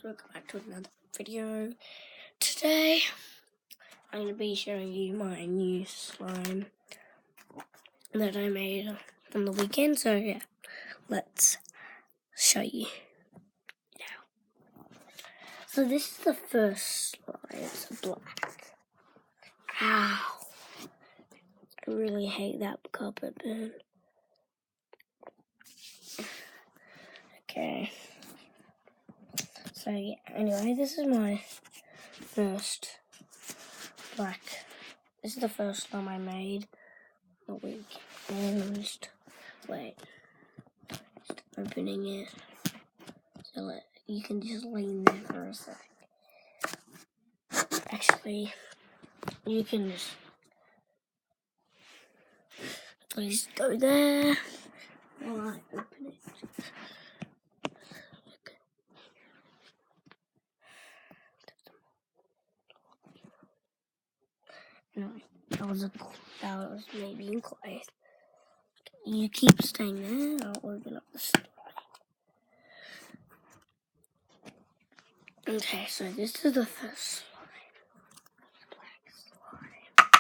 welcome back to another video. Today I'm going to be showing you my new slime that I made on the weekend. So yeah, let's show you now. So this is the first slime. It's black. Ow! I really hate that carpet burn. Okay. So yeah, anyway, this is my first black. This is the first slime I made a week. And I'm just opening it so you can just lean there for a sec. Actually, you can just please go there while I open it. No, that was maybe in clay. You keep staying there. I'll open up the slime. Okay, so this is the first slime. Black slime.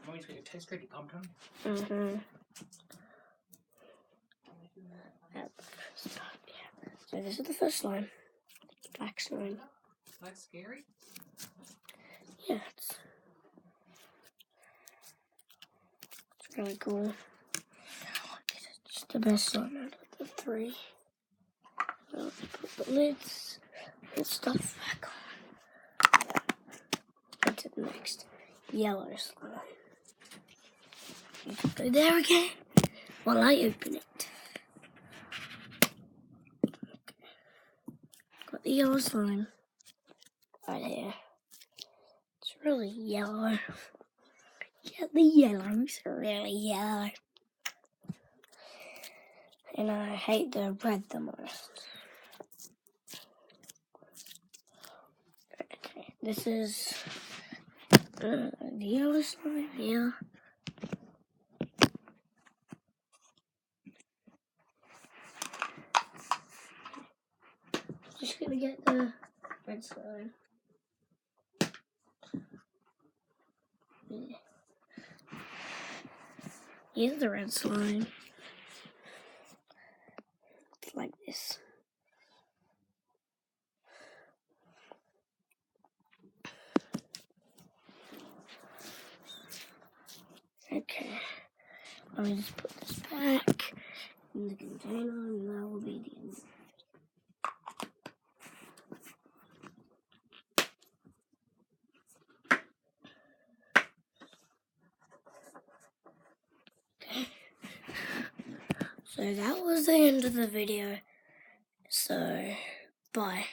Mommy's got your test ready, Pom-Tom. So this is the first slime. Black slime. That's scary? Yeah, it's really cool. It's the best slime out of the three. I'll put the lids and stuff back on. Into the next yellow slime. You can go there again while I open it. Got the yellow slime right here. It's really yellow. Yeah, the yellow's really yellow. And I hate the red the most. Okay, this is the yellow slime here. Just gonna get the red slime. Yeah. Here's the red slime. It's like this. Okay, let me just put this back in the container and that will be the end. Okay, so that was the end of the video. So, bye.